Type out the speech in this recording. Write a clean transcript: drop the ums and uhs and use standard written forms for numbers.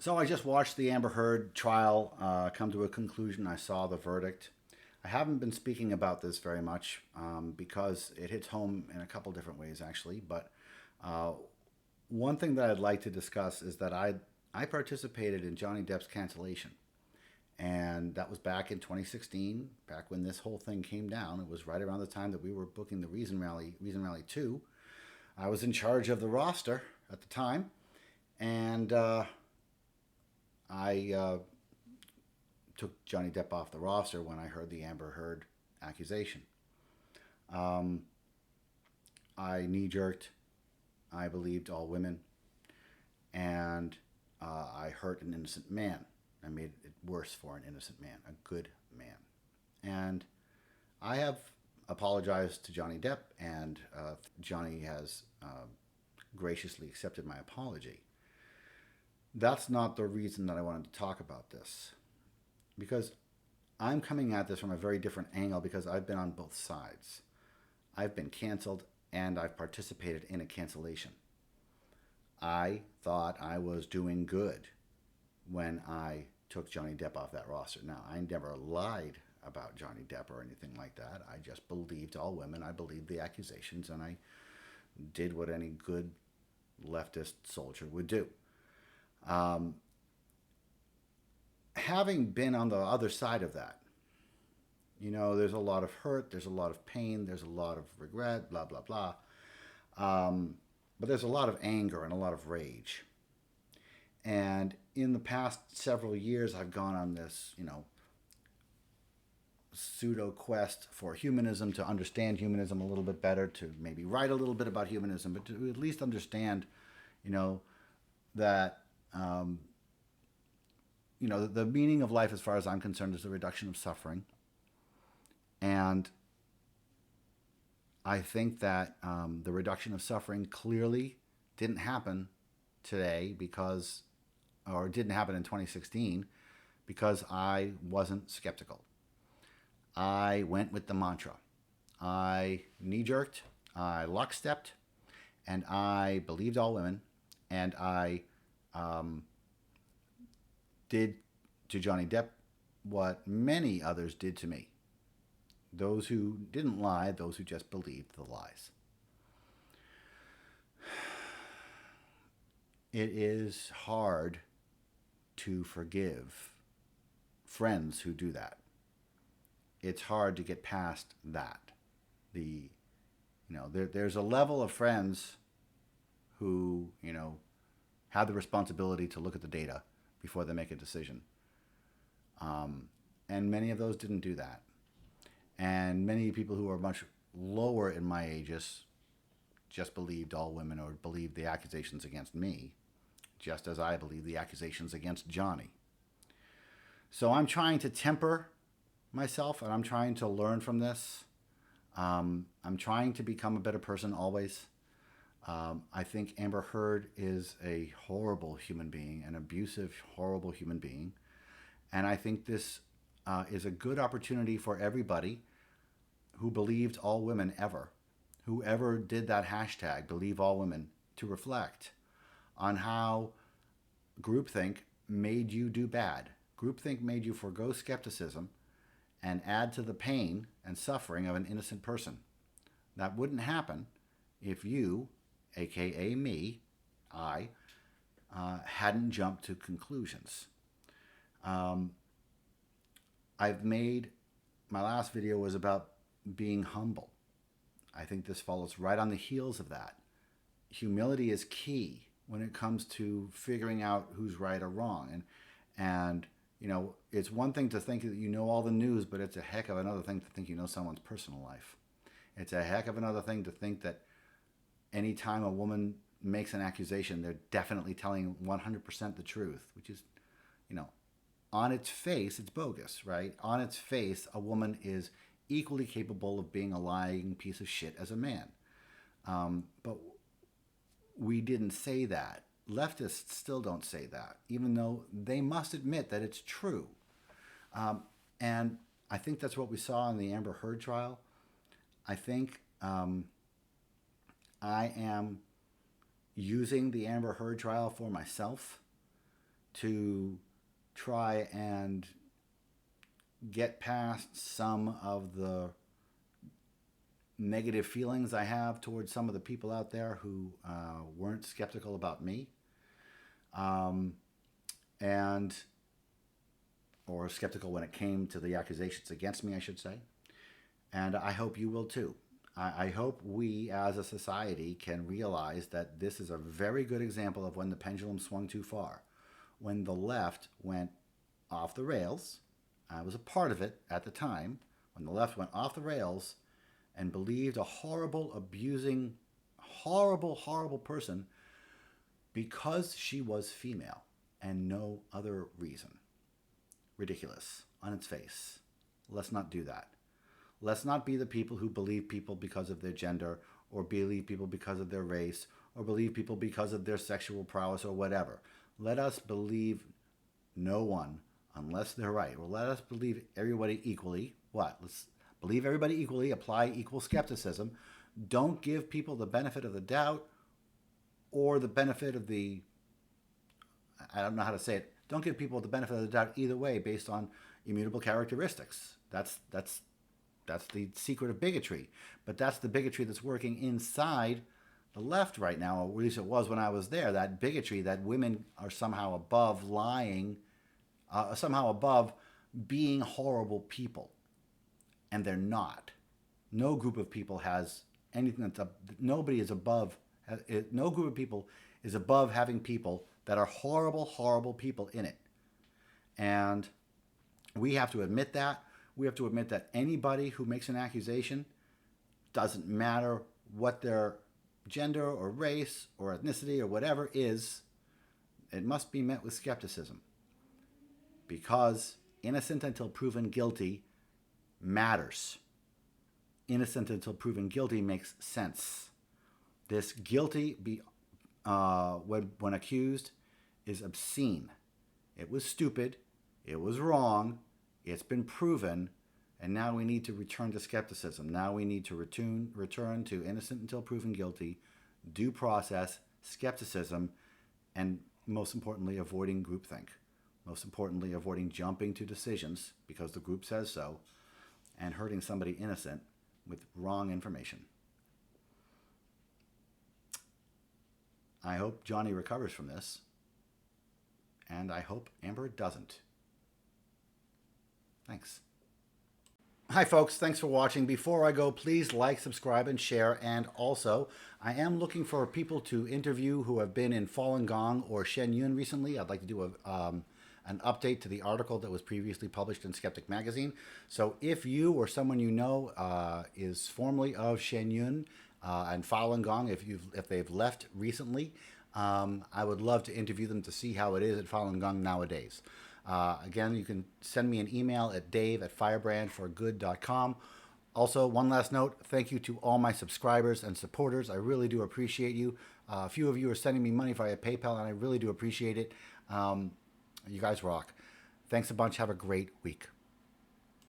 So I just watched the Amber Heard trial come to a conclusion. I saw the verdict. I haven't been speaking about this very much because it hits home in a couple different ways, actually. But uh, one thing that I'd like to discuss is that I participated in Johnny Depp's cancellation, and that was back in 2016, back when this whole thing came down. It was right around the time that we were booking the Reason Rally 2. I was in charge of the roster at the time, and I took Johnny Depp off the roster when I heard the Amber Heard accusation. Um, I knee jerked. I believed all women, and I hurt an innocent man. I made it worse for an innocent man, a good man. And I have apologized to Johnny Depp, and Johnny has graciously accepted my apology. That's not the reason that I wanted to talk about this, because I'm coming at this from a very different angle because I've been on both sides. I've been canceled and I've participated in a cancellation. I thought I was doing good when I took Johnny Depp off that roster. Now, I never lied about Johnny Depp or anything like that. I just believed all women. I believed the accusations, and I did what any good leftist soldier would do. Um, Having been on the other side of that, there's a lot of hurt, there's a lot of pain, there's a lot of regret, blah, blah, blah. But there's a lot of anger and a lot of rage. And in the past several years, I've gone on this, pseudo quest for humanism, to understand humanism a little bit better, to maybe write a little bit about humanism, but to at least understand, you know, that, the meaning of life, as far as I'm concerned, is the reduction of suffering. And I think that the reduction of suffering clearly didn't happen today or didn't happen in 2016 because I wasn't skeptical. I went with the mantra. I knee jerked, I lockstepped, and I believed all women, and I um, did to Johnny Depp what many others did to me. Those who didn't lie, those who just believed the lies. It is hard to forgive friends who do that. It's hard to get past that. There's a level of friends who, have the responsibility to look at the data before they make a decision. And many of those didn't do that. And many people who are much lower in my ages just believed all women, or believed the accusations against me, just as I believe the accusations against Johnny. So I'm trying to temper myself, and I'm trying to learn from this. I'm trying to become a better person always. I think Amber Heard is a horrible human being, an abusive, horrible human being. And I think this is a good opportunity for everybody who believed all women ever, whoever did that hashtag, believe all women, to reflect on how groupthink made you do bad. Groupthink made you forego skepticism and add to the pain and suffering of an innocent person. That wouldn't happen if you, aka me, I, hadn't jumped to conclusions. Um, I've made, my last video was about being humble. I think this follows right on the heels of that. Humility is key when it comes to figuring out who's right or wrong. And it's one thing to think that you know all the news, but it's a heck of another thing to think you know someone's personal life. It's a heck of another thing to think that anytime a woman makes an accusation, they're definitely telling 100% the truth, which is, on its face, it's bogus, right? On its face, a woman is equally capable of being a lying piece of shit as a man. But we didn't say that. Leftists still don't say that, even though they must admit that it's true. And I think that's what we saw in the Amber Heard trial. I think I am using the Amber Heard trial for myself to try and get past some of the negative feelings I have towards some of the people out there who weren't skeptical about me, and or skeptical when it came to the accusations against me, I should say. And I hope you will too. I hope we as a society can realize that this is a very good example of when the pendulum swung too far. When the left went off the rails, I was a part of it at the time, when the left went off the rails and believed a horrible, abusing, horrible person because she was female and no other reason. Ridiculous on its face. Let's not do that. Let's not be the people who believe people because of their gender, or believe people because of their race, or believe people because of their sexual prowess or whatever. Let us believe no one unless they're right. Or let us believe everybody equally. What? Let's believe everybody equally, apply equal skepticism. Don't give people the benefit of the doubt or the benefit of the, I don't know how to say it. Don't give people the benefit of the doubt either way based on immutable characteristics. That's the secret of bigotry. But that's the bigotry that's working inside the left right now, or at least it was when I was there. That bigotry that women are somehow above lying, somehow above being horrible people. And they're not. No group of people has anything that's nobody is above. No group of people is above having people that are horrible people in it. And we have to admit that. We have to admit that anybody who makes an accusation, doesn't matter what their gender or race or ethnicity or whatever is, it must be met with skepticism. Because innocent until proven guilty matters. Innocent until proven guilty makes sense. This guilty when accused is obscene. It was stupid. It was wrong. It's been proven. And now we need to return to skepticism. Now we need to return to innocent until proven guilty, due process, skepticism, and most importantly, avoiding groupthink. Most importantly, avoiding jumping to decisions because the group says so, and hurting somebody innocent with wrong information. I hope Johnny recovers from this, and I hope Amber doesn't. Thanks. Hi folks, thanks for watching. Before I go, please like, subscribe, and share. And also, I am looking for people to interview who have been in Falun Gong or Shen Yun recently. I'd like to do an update to the article that was previously published in Skeptic Magazine. So if you or someone you know is formerly of Shen Yun and Falun Gong, if they've left recently, I would love to interview them to see how it is at Falun Gong nowadays. Again, you can send me an email at dave@firebrandforgood.com. Also, one last note, thank you to all my subscribers and supporters. I really do appreciate you. A few of you are sending me money via PayPal, and I really do appreciate it. You guys rock. Thanks a bunch. Have a great week.